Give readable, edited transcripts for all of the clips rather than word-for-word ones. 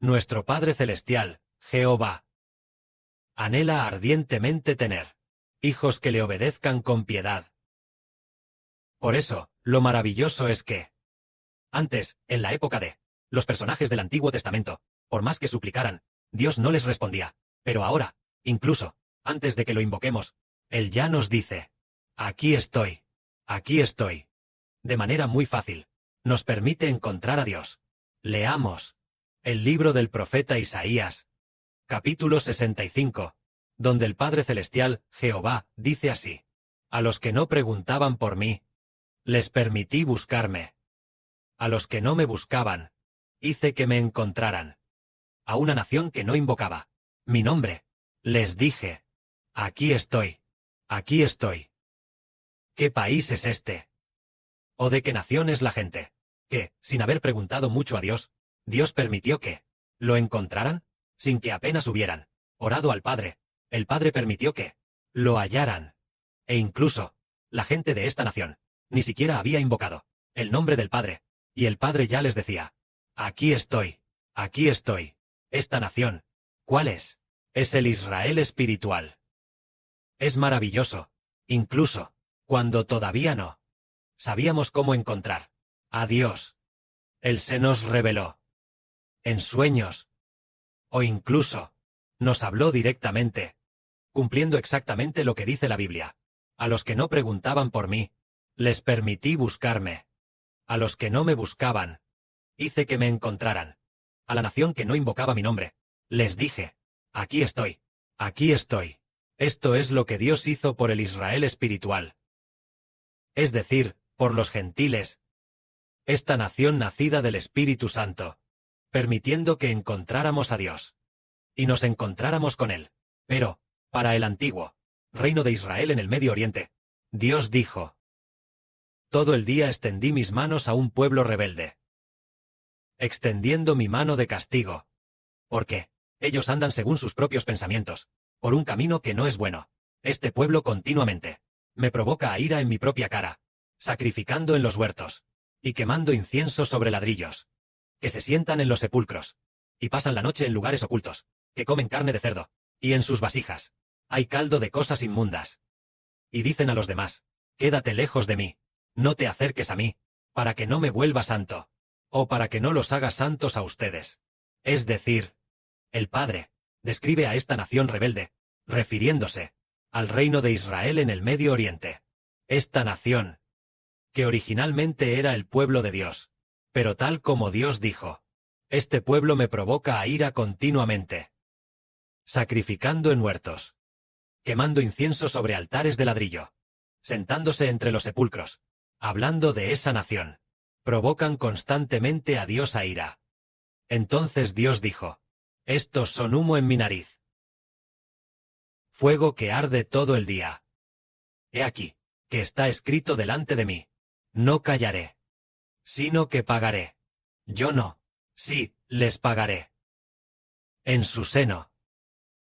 nuestro Padre Celestial, Jehová, anhela ardientemente tener hijos que le obedezcan con piedad. Por eso, lo maravilloso es que, antes, en la época de los personajes del Antiguo Testamento, por más que suplicaran, Dios no les respondía. Pero ahora, incluso, antes de que lo invoquemos, Él ya nos dice, aquí estoy, aquí estoy. De manera muy fácil, nos permite encontrar a Dios. Leamos el libro del profeta Isaías, capítulo 65, donde el Padre Celestial, Jehová, dice así: a los que no preguntaban por mí, les permití buscarme. A los que no me buscaban, hice que me encontraran. A una nación que no invocaba mi nombre, les dije, aquí estoy, aquí estoy. ¿Qué país es este? ¿O de qué nación es la gente que, sin haber preguntado mucho a Dios, Dios permitió que lo encontraran, sin que apenas hubieran orado al Padre? El Padre permitió que lo hallaran. E incluso, la gente de esta nación ni siquiera había invocado el nombre del Padre, y el Padre ya les decía, aquí estoy, aquí estoy. Esta nación, ¿cuál es? Es el Israel espiritual. Es maravilloso, incluso, cuando todavía no sabíamos cómo encontrar a Dios. Él se nos reveló en sueños, o incluso nos habló directamente, cumpliendo exactamente lo que dice la Biblia. A los que no preguntaban por mí, les permití buscarme. A los que no me buscaban, hice que me encontraran. A la nación que no invocaba mi nombre, les dije, aquí estoy, aquí estoy. Esto es lo que Dios hizo por el Israel espiritual. Es decir, por los gentiles, esta nación nacida del Espíritu Santo, permitiendo que encontráramos a Dios. Y nos encontráramos con Él. Pero, para el antiguo reino de Israel en el Medio Oriente, Dios dijo, todo el día extendí mis manos a un pueblo rebelde, extendiendo mi mano de castigo. Porque ellos andan según sus propios pensamientos, por un camino que no es bueno. Este pueblo continuamente me provoca a ira en mi propia cara, sacrificando en los huertos, y quemando incienso sobre ladrillos, que se sientan en los sepulcros, y pasan la noche en lugares ocultos, que comen carne de cerdo, y en sus vasijas hay caldo de cosas inmundas. Y dicen a los demás, quédate lejos de mí, no te acerques a mí, para que no me vuelva santo, o para que no los haga santos a ustedes. Es decir, el Padre describe a esta nación rebelde, refiriéndose al reino de Israel en el Medio Oriente. Esta nación, que originalmente era el pueblo de Dios, pero tal como Dios dijo, este pueblo me provoca a ira continuamente, sacrificando en huertos, quemando incienso sobre altares de ladrillo, sentándose entre los sepulcros, hablando de esa nación, provocan constantemente a Dios a ira. Entonces Dios dijo, estos son humo en mi nariz, fuego que arde todo el día. He aquí, que está escrito delante de mí, no callaré, sino que pagaré. Yo no, sí, les pagaré. En su seno.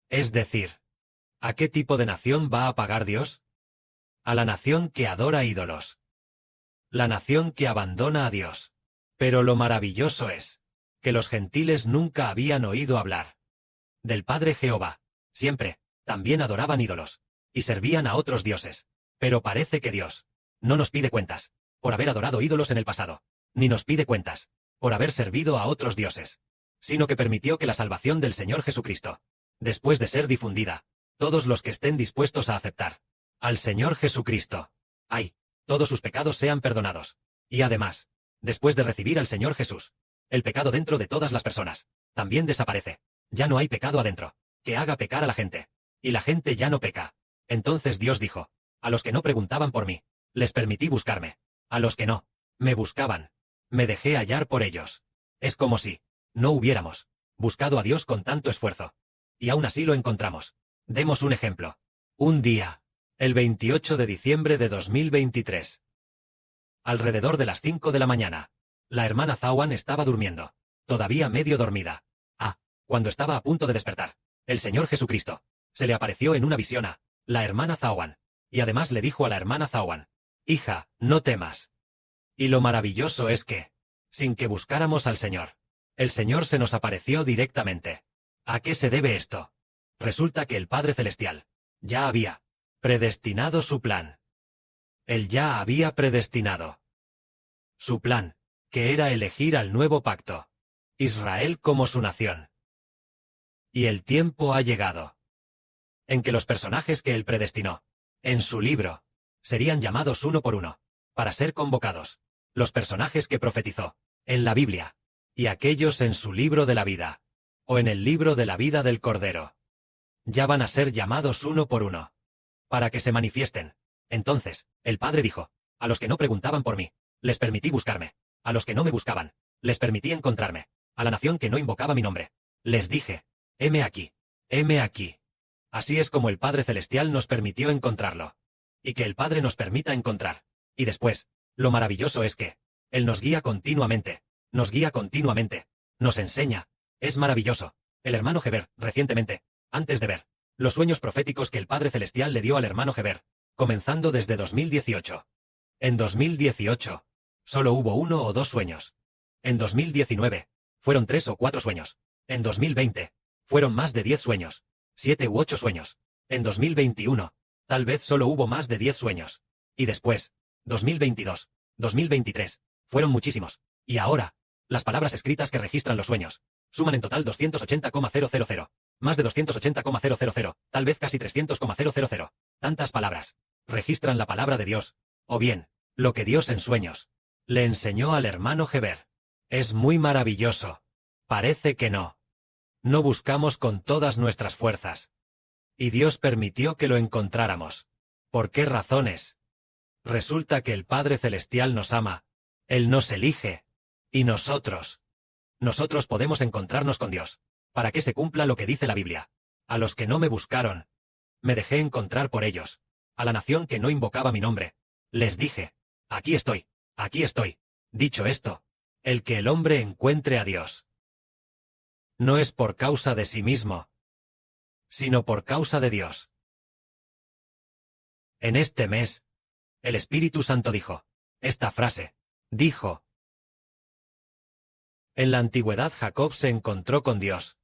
Es decir, ¿a qué tipo de nación va a pagar Dios? A la nación que adora ídolos. La nación que abandona a Dios. Pero lo maravilloso es que los gentiles nunca habían oído hablar del Padre Jehová. Siempre, también adoraban ídolos, y servían a otros dioses. Pero parece que Dios no nos pide cuentas por haber adorado ídolos en el pasado, ni nos pide cuentas por haber servido a otros dioses, sino que permitió que la salvación del Señor Jesucristo, después de ser difundida, todos los que estén dispuestos a aceptar al Señor Jesucristo, todos sus pecados sean perdonados. Y además, después de recibir al Señor Jesús, el pecado dentro de todas las personas también desaparece. Ya no hay pecado adentro que haga pecar a la gente, y la gente ya no peca. Entonces Dios dijo, a los que no preguntaban por mí, les permití buscarme. A los que no me buscaban, me dejé hallar por ellos. Es como si no hubiéramos buscado a Dios con tanto esfuerzo. Y aún así lo encontramos. Demos un ejemplo. Un día, el 28 de diciembre de 2023. Alrededor de las 5 de la mañana, la hermana Zawan estaba durmiendo, todavía medio dormida. Cuando estaba a punto de despertar, el Señor Jesucristo se le apareció en una visión a la hermana Zawan, y además le dijo a la hermana Zawan, hija, no temas. Y lo maravilloso es que, sin que buscáramos al Señor, El Señor se nos apareció directamente. ¿A qué se debe esto? Resulta que el Padre Celestial ya había predestinado su plan. Él ya había predestinado su plan, que era elegir al nuevo pacto, Israel como su nación. Y el tiempo ha llegado en que los personajes que él predestinó, en su libro, serían llamados uno por uno, para ser convocados, los personajes que profetizó, en la Biblia, y aquellos en su libro de la vida, o en el libro de la vida del Cordero. Ya van a ser llamados uno por uno, para que se manifiesten. Entonces, el Padre dijo, a los que no preguntaban por mí, les permití buscarme, a los que no me buscaban, les permití encontrarme, a la nación que no invocaba mi nombre, les dije, heme aquí, heme aquí. Así es como el Padre Celestial nos permitió encontrarlo. Y que el Padre nos permita encontrar. Y después, lo maravilloso es que Él nos guía continuamente, nos enseña. Es maravilloso. El hermano Heber, recientemente, antes de ver los sueños proféticos que el Padre Celestial le dio al hermano Heber, comenzando desde 2018. En 2018, solo hubo 1 o 2 sueños. En 2019, fueron 3 o 4 sueños. En 2020, fueron más de 10 sueños. 7 u 8 sueños. En 2021, tal vez solo hubo más de 10 sueños. Y después, 2022, 2023, fueron muchísimos. Y ahora, las palabras escritas que registran los sueños, suman en total 280,000. Más de 280,000, tal vez casi 300,000. Tantas palabras registran la palabra de Dios, o bien, lo que Dios en sueños le enseñó al hermano Heber. Es muy maravilloso. Parece que no buscamos con todas nuestras fuerzas. Y Dios permitió que lo encontráramos. ¿Por qué razones? Resulta que el Padre Celestial nos ama, Él nos elige, y nosotros podemos encontrarnos con Dios, para que se cumpla lo que dice la Biblia. A los que no me buscaron, me dejé encontrar por ellos. A la nación que no invocaba mi nombre, les dije, aquí estoy, aquí estoy. Dicho esto, el que el hombre encuentre a Dios no es por causa de sí mismo, sino por causa de Dios. En este mes, el Espíritu Santo dijo, esta frase, dijo, en la antigüedad Jacob se encontró con Dios.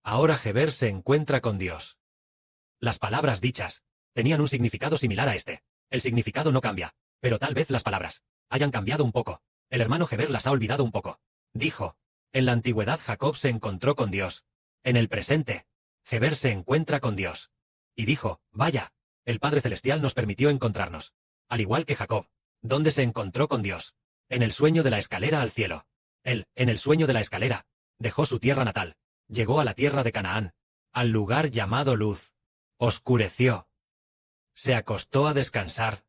Ahora Heber se encuentra con Dios. Las palabras dichas tenían un significado similar a este. El significado no cambia, pero tal vez las palabras hayan cambiado un poco. El hermano Heber las ha olvidado un poco. Dijo, en la antigüedad Jacob se encontró con Dios. En el presente, Heber se encuentra con Dios. Y dijo, vaya, el Padre Celestial nos permitió encontrarnos. Al igual que Jacob, ¿dónde se encontró con Dios? En el sueño de la escalera al cielo. Él, en el sueño de la escalera, dejó su tierra natal, llegó a la tierra de Canaán, al lugar llamado Luz. Oscureció. Se acostó a descansar.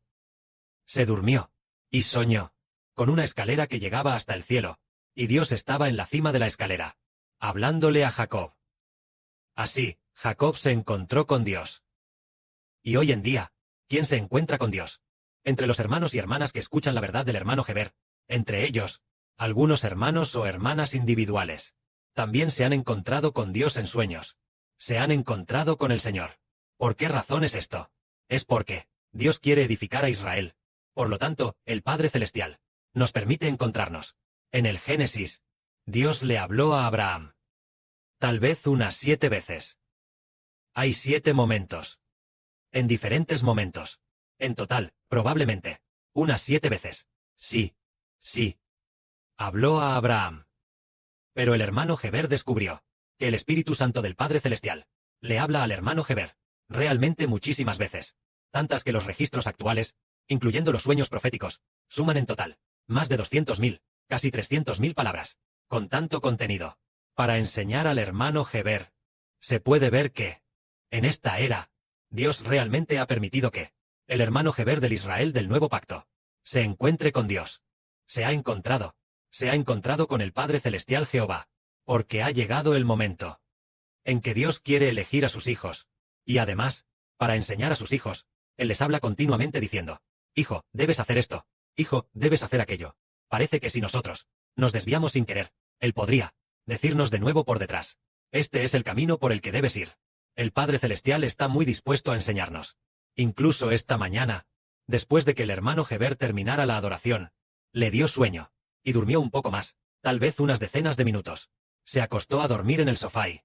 Se durmió. Y soñó. Con una escalera que llegaba hasta el cielo. Y Dios estaba en la cima de la escalera, hablándole a Jacob. Así, Jacob se encontró con Dios. Y hoy en día, ¿quién se encuentra con Dios? Entre los hermanos y hermanas que escuchan la verdad del hermano Heber, entre ellos, algunos hermanos o hermanas individuales, también se han encontrado con Dios en sueños. Se han encontrado con el Señor. ¿Por qué razón es esto? Es porque Dios quiere edificar a Israel. Por lo tanto, el Padre Celestial nos permite encontrarnos. En el Génesis, Dios le habló a Abraham. Tal vez unas 7 veces. Hay 7 momentos. En diferentes momentos. En total, probablemente, unas 7 veces. Sí. Habló a Abraham. Pero el hermano Heber descubrió que el Espíritu Santo del Padre Celestial le habla al hermano Heber realmente muchísimas veces. Tantas que los registros actuales, incluyendo los sueños proféticos, suman en total más de 200.000. Casi 300.000 palabras, con tanto contenido. Para enseñar al hermano Heber, se puede ver que, en esta era, Dios realmente ha permitido que el hermano Heber del Israel del Nuevo Pacto se encuentre con Dios. Se ha encontrado con el Padre Celestial Jehová, porque ha llegado el momento en que Dios quiere elegir a sus hijos, y además, para enseñar a sus hijos, Él les habla continuamente diciendo, hijo, debes hacer esto, hijo, debes hacer aquello. Parece que si nosotros nos desviamos sin querer, Él podría decirnos de nuevo por detrás. Este es el camino por el que debes ir. El Padre Celestial está muy dispuesto a enseñarnos. Incluso esta mañana, después de que el hermano Heber terminara la adoración, le dio sueño, y durmió un poco más, tal vez unas decenas de minutos. Se acostó a dormir en el sofá y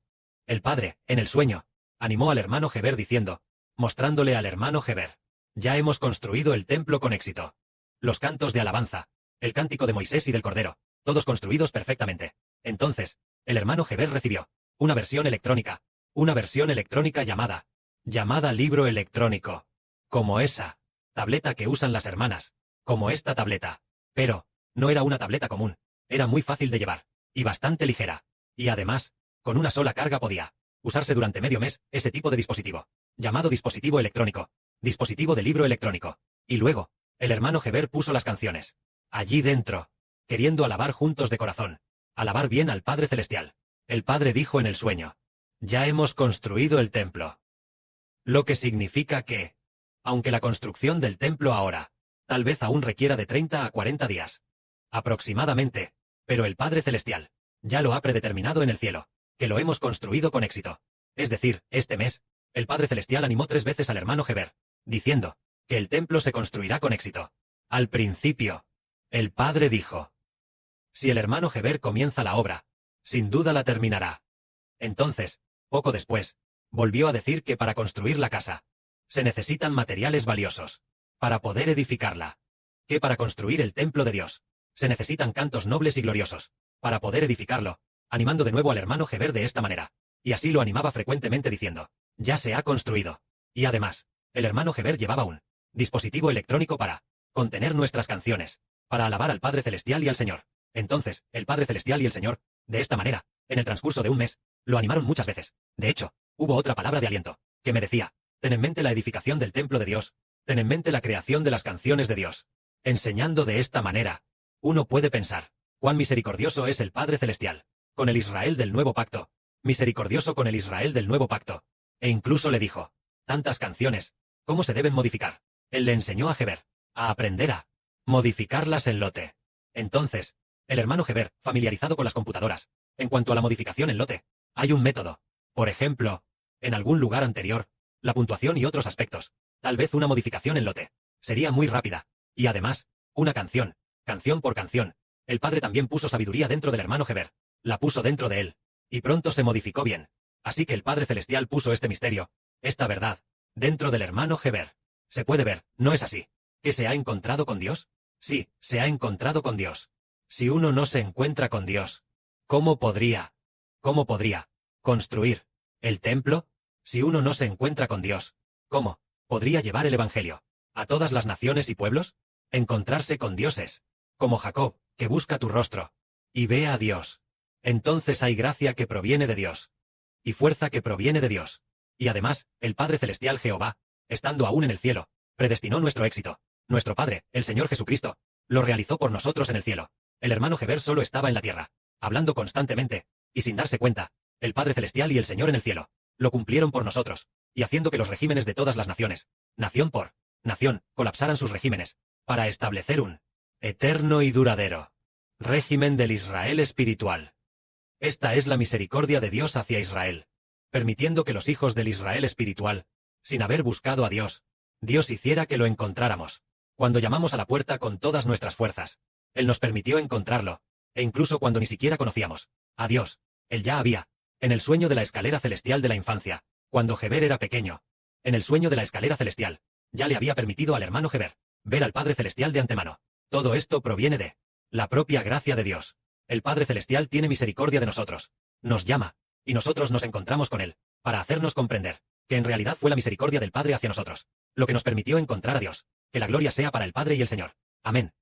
el padre, en el sueño, animó al hermano Heber diciendo, mostrándole al hermano Heber: ya hemos construido el templo con éxito. Los cantos de alabanza, el cántico de Moisés y del Cordero, todos construidos perfectamente. Entonces, el hermano Heber recibió una versión electrónica llamada libro electrónico, como esa tableta que usan las hermanas, como esta tableta. Pero, no era una tableta común, era muy fácil de llevar, y bastante ligera. Y además, con una sola carga podía usarse durante medio mes ese tipo de dispositivo, llamado dispositivo electrónico, dispositivo de libro electrónico. Y luego, el hermano Heber puso las canciones allí dentro, queriendo alabar juntos de corazón, alabar bien al Padre Celestial. El Padre dijo en el sueño: ya hemos construido el templo. Lo que significa que, aunque la construcción del templo ahora, tal vez aún requiera de 30 a 40 días, aproximadamente, pero el Padre Celestial ya lo ha predeterminado en el cielo, que lo hemos construido con éxito. Es decir, este mes, el Padre Celestial animó 3 veces al hermano Heber, diciendo que el templo se construirá con éxito. Al principio, el Padre dijo: si el hermano Heber comienza la obra, sin duda la terminará. Entonces, poco después, volvió a decir que para construir la casa, se necesitan materiales valiosos, para poder edificarla. Que para construir el templo de Dios, se necesitan cantos nobles y gloriosos, para poder edificarlo, animando de nuevo al hermano Heber de esta manera. Y así lo animaba frecuentemente diciendo: ya se ha construido. Y además, el hermano Heber llevaba un dispositivo electrónico para contener nuestras canciones, para alabar al Padre Celestial y al Señor. Entonces, el Padre Celestial y el Señor, de esta manera, en el transcurso de un mes, lo animaron muchas veces. De hecho, hubo otra palabra de aliento, que me decía: ten en mente la edificación del templo de Dios, ten en mente la creación de las canciones de Dios. Enseñando de esta manera, uno puede pensar, cuán misericordioso es el Padre Celestial, con el Israel del nuevo pacto, misericordioso con el Israel del nuevo pacto. E incluso le dijo: tantas canciones, ¿cómo se deben modificar? Él le enseñó a Heber a aprender a modificarlas en lote. Entonces, el hermano Heber, familiarizado con las computadoras, en cuanto a la modificación en lote, hay un método. Por ejemplo, en algún lugar anterior, la puntuación y otros aspectos, tal vez una modificación en lote, sería muy rápida. Y además, una canción por canción. El Padre también puso sabiduría dentro del hermano Heber, la puso dentro de él, y pronto se modificó bien. Así que el Padre Celestial puso este misterio, esta verdad, dentro del hermano Heber. Se puede ver, ¿no es así? ¿Que se ha encontrado con Dios? Sí, se ha encontrado con Dios. Si uno no se encuentra con Dios, ¿cómo podría construir el templo? Si uno no se encuentra con Dios, ¿cómo podría llevar el Evangelio a todas las naciones y pueblos? Encontrarse con Dios es como Jacob, que busca tu rostro y ve a Dios. Entonces hay gracia que proviene de Dios y fuerza que proviene de Dios. Y además, el Padre Celestial Jehová, estando aún en el cielo, predestinó nuestro éxito. Nuestro Padre, el Señor Jesucristo, lo realizó por nosotros en el cielo. El hermano Heber solo estaba en la tierra, hablando constantemente, y sin darse cuenta, el Padre Celestial y el Señor en el cielo lo cumplieron por nosotros, y haciendo que los regímenes de todas las naciones, nación por nación, colapsaran sus regímenes, para establecer un eterno y duradero régimen del Israel espiritual. Esta es la misericordia de Dios hacia Israel, permitiendo que los hijos del Israel espiritual, sin haber buscado a Dios, Dios hiciera que lo encontráramos. Cuando llamamos a la puerta con todas nuestras fuerzas, Él nos permitió encontrarlo, e incluso cuando ni siquiera conocíamos a Dios, Él ya había, en el sueño de la escalera celestial de la infancia, cuando Heber era pequeño, en el sueño de la escalera celestial, ya le había permitido al hermano Heber ver al Padre Celestial de antemano. Todo esto proviene de la propia gracia de Dios. El Padre Celestial tiene misericordia de nosotros, nos llama, y nosotros nos encontramos con Él, para hacernos comprender que en realidad fue la misericordia del Padre hacia nosotros, lo que nos permitió encontrar a Dios. Que la gloria sea para el Padre y el Señor. Amén.